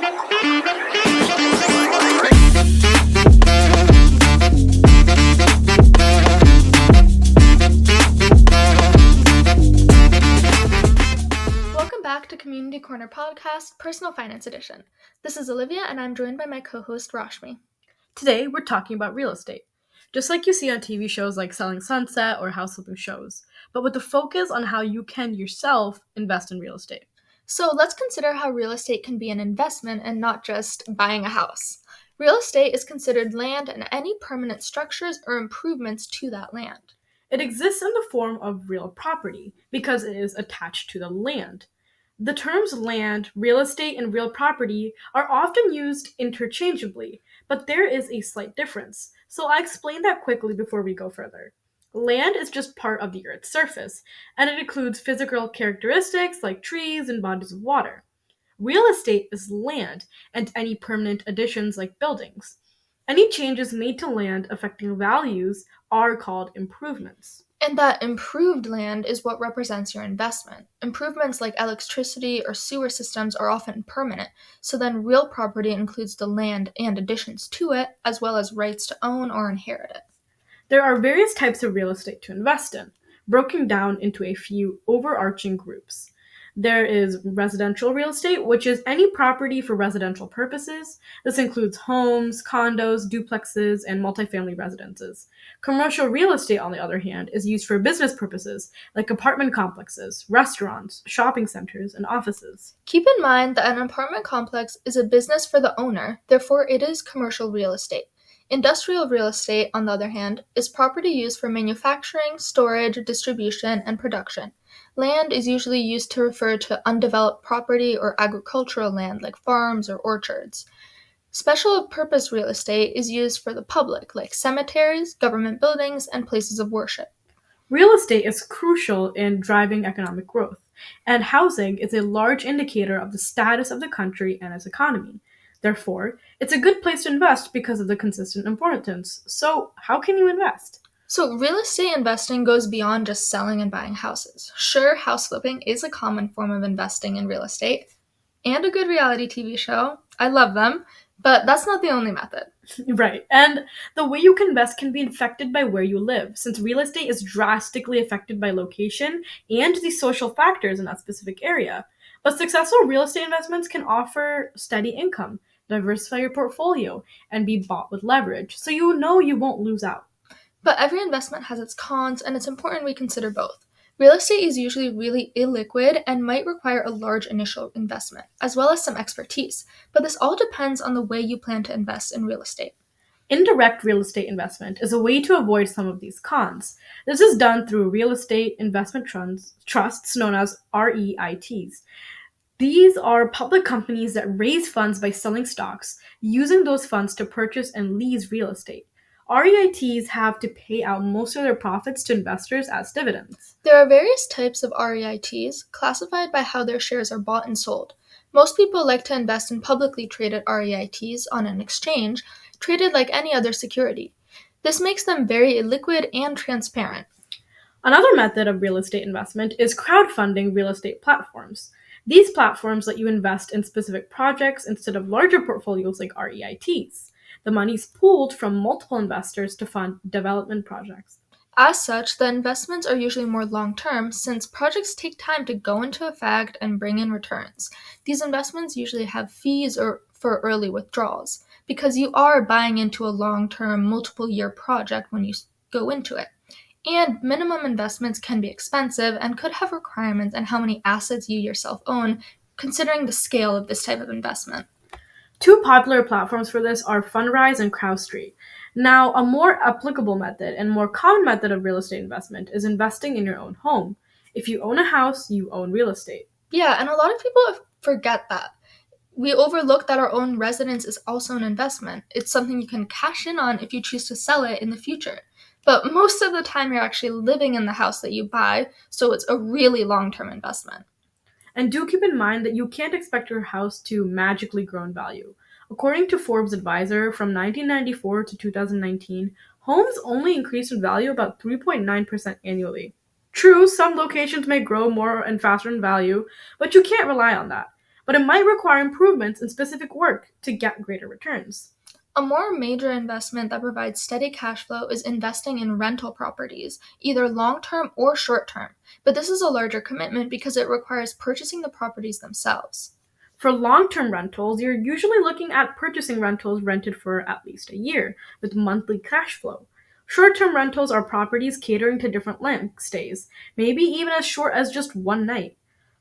Welcome back to Community Corner Podcast, Personal Finance Edition. This is Olivia, and I'm joined by my co-host, Rashmi. Today, we're talking about real estate, just like you see on TV shows like Selling Sunset or house flipping shows, but with the focus on how you can yourself invest in real estate. So let's consider how real estate can be an investment and not just buying a house. Real estate is considered land and any permanent structures or improvements to that land. It exists in the form of real property because it is attached to the land. The terms land, real estate, and real property are often used interchangeably, but there is a slight difference. So I'll explain that quickly before we go further. Land is just part of the Earth's surface, and it includes physical characteristics like trees and bodies of water. Real estate is land and any permanent additions like buildings. Any changes made to land affecting values are called improvements. And that improved land is what represents your investment. Improvements like electricity or sewer systems are often permanent, so then real property includes the land and additions to it, as well as rights to own or inherit it. There are various types of real estate to invest in, broken down into a few overarching groups. There is residential real estate, which is any property for residential purposes. This includes homes, condos, duplexes, and multifamily residences. Commercial real estate, on the other hand, is used for business purposes, like apartment complexes, restaurants, shopping centers, and offices. Keep in mind that an apartment complex is a business for the owner, therefore it is commercial real estate. Industrial real estate, on the other hand, is property used for manufacturing, storage, distribution, and production. Land is usually used to refer to undeveloped property or agricultural land like farms or orchards. Special purpose real estate is used for the public, like cemeteries, government buildings, and places of worship. Real estate is crucial in driving economic growth, and housing is a large indicator of the status of the country and its economy. Therefore, it's a good place to invest because of the consistent importance. So, how can you invest? So, real estate investing goes beyond just selling and buying houses. Sure, house flipping is a common form of investing in real estate, and a good reality TV show. I love them, but that's not the only method. Right, and the way you can invest can be affected by where you live, since real estate is drastically affected by location and the social factors in that specific area. But successful real estate investments can offer steady income, diversify your portfolio, and be bought with leverage, so you know you won't lose out. But every investment has its cons, and it's important we consider both. Real estate is usually really illiquid and might require a large initial investment, as well as some expertise, but this all depends on the way you plan to invest in real estate. Indirect real estate investment is a way to avoid some of these cons. This is done through real estate investment trusts known as REITs. These are public companies that raise funds by selling stocks, using those funds to purchase and lease real estate. REITs have to pay out most of their profits to investors as dividends. There are various types of REITs classified by how their shares are bought and sold. Most people like to invest in publicly traded REITs on an exchange, treated like any other security. This makes them very illiquid and transparent. Another method of real estate investment is crowdfunding real estate platforms. These platforms let you invest in specific projects instead of larger portfolios like REITs. The money is pooled from multiple investors to fund development projects. As such, the investments are usually more long-term since projects take time to go into effect and bring in returns. These investments usually have fees or for early withdrawals because you are buying into a long-term, multiple-year project when you go into it. And minimum investments can be expensive and could have requirements on how many assets you yourself own, considering the scale of this type of investment. Two popular platforms for this are Fundrise and CrowdStreet. Now, a more applicable method and more common method of real estate investment is investing in your own home. If you own a house, you own real estate. Yeah, and a lot of people forget that. We overlook that our own residence is also an investment. It's something you can cash in on if you choose to sell it in the future. But most of the time you're actually living in the house that you buy, so it's a really long-term investment. And do keep in mind that you can't expect your house to magically grow in value. According to Forbes Advisor, from 1994 to 2019, homes only increased in value about 3.9% annually. True, some locations may grow more and faster in value, but you can't rely on that. but it might require improvements in specific work to get greater returns. A more major investment that provides steady cash flow is investing in rental properties, either long-term or short-term, but this is a larger commitment because it requires purchasing the properties themselves. For long-term rentals, you're usually looking at purchasing rentals rented for at least a year, with monthly cash flow. Short-term rentals are properties catering to different length stays, maybe even as short as just one night.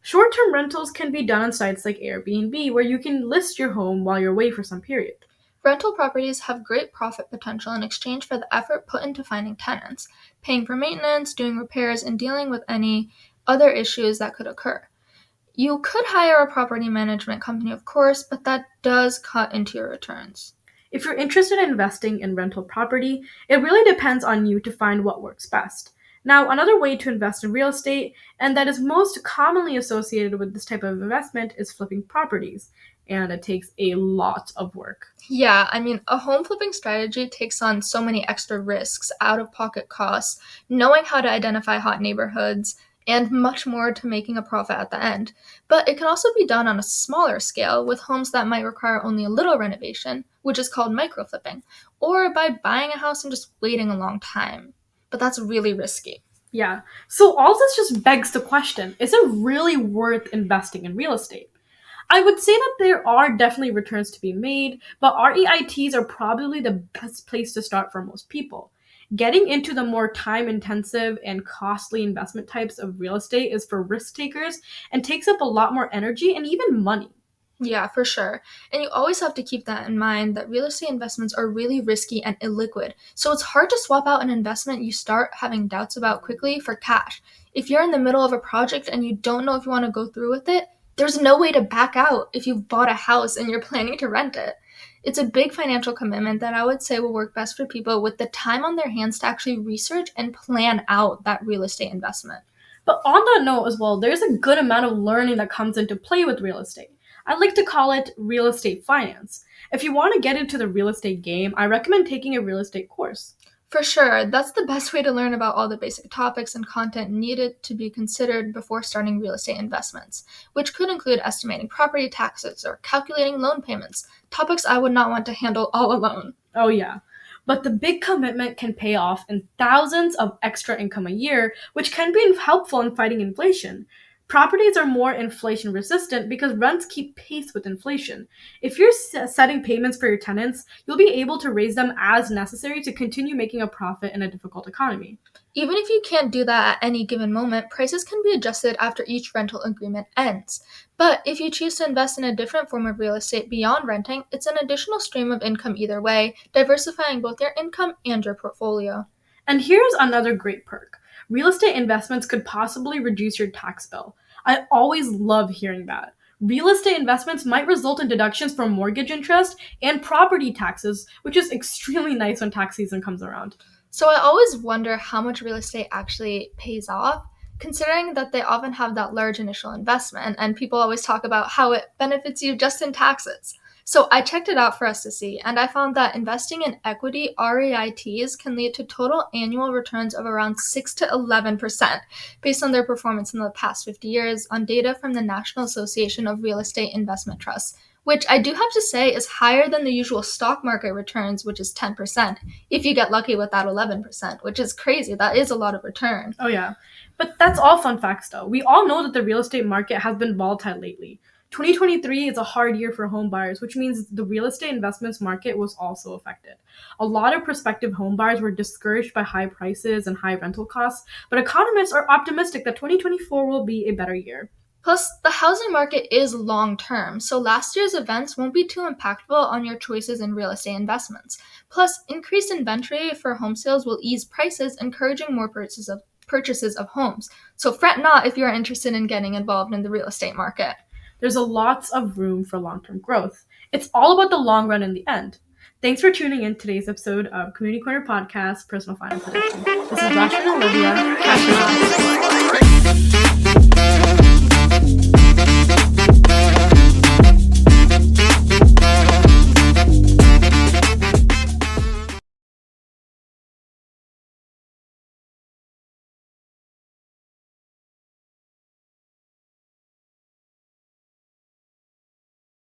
Short-term rentals can be done on sites like Airbnb, where you can list your home while you're away for some period. Rental properties have great profit potential in exchange for the effort put into finding tenants, paying for maintenance, doing repairs, and dealing with any other issues that could occur. You could hire a property management company, of course, but that does cut into your returns. If you're interested in investing in rental property, it really depends on you to find what works best. Now, another way to invest in real estate, and that is most commonly associated with this type of investment, is flipping properties. And it takes a lot of work. Yeah, a home flipping strategy takes on so many extra risks, out-of-pocket costs, knowing how to identify hot neighborhoods, and much more to making a profit at the end. But it can also be done on a smaller scale with homes that might require only a little renovation, which is called micro flipping, or by buying a house and just waiting a long time. But that's really risky. Yeah, so all this just begs the question, is it really worth investing in real estate? I would say that there are definitely returns to be made, but REITs are probably the best place to start for most people. Getting into the more time-intensive and costly investment types of real estate is for risk takers and takes up a lot more energy and even money. Yeah, for sure. And you always have to keep that in mind that real estate investments are really risky and illiquid. So it's hard to swap out an investment you start having doubts about quickly for cash. If you're in the middle of a project and you don't know if you want to go through with it, there's no way to back out if you've bought a house and you're planning to rent it. It's a big financial commitment that I would say will work best for people with the time on their hands to actually research and plan out that real estate investment. But on that note as well, there's a good amount of learning that comes into play with real estate. I like to call it real estate finance. If you want to get into the real estate game, I recommend taking a real estate course. For sure, that's the best way to learn about all the basic topics and content needed to be considered before starting real estate investments, which could include estimating property taxes or calculating loan payments, topics I would not want to handle all alone. Oh yeah. But the big commitment can pay off in thousands of extra income a year, which can be helpful in fighting inflation. Properties are more inflation resistant because rents keep pace with inflation. If you're setting payments for your tenants, you'll be able to raise them as necessary to continue making a profit in a difficult economy. Even if you can't do that at any given moment, prices can be adjusted after each rental agreement ends. But if you choose to invest in a different form of real estate beyond renting, it's an additional stream of income either way, diversifying both your income and your portfolio. And here's another great perk. Real estate investments could possibly reduce your tax bill. I always love hearing that. Real estate investments might result in deductions from mortgage interest and property taxes, which is extremely nice when tax season comes around. So I always wonder how much real estate actually pays off, considering that they often have that large initial investment, and people always talk about how it benefits you just in taxes. So I checked it out for us to see, and I found that investing in equity REITs can lead to total annual returns of around 6 to 11% based on their performance in the past 50 years on data from the National Association of Real Estate Investment Trusts, which I do have to say is higher than the usual stock market returns, which is 10%, if you get lucky with that 11%, which is crazy. That is a lot of return. Oh yeah. But that's all fun facts though. We all know that the real estate market has been volatile lately. 2023 is a hard year for home buyers, which means the real estate investments market was also affected. A lot of prospective home buyers were discouraged by high prices and high rental costs, but economists are optimistic that 2024 will be a better year. Plus, the housing market is long-term, so last year's events won't be too impactful on your choices in real estate investments. Plus, increased inventory for home sales will ease prices, encouraging more purchases of homes. So fret not if you are interested in getting involved in the real estate market. There's a lots of room for long-term growth. It's all about the long run in the end. Thanks for tuning in to today's episode of Community Corner Podcast, Personal Finance Edition. This is Rashmi and Olivia. Catch you next.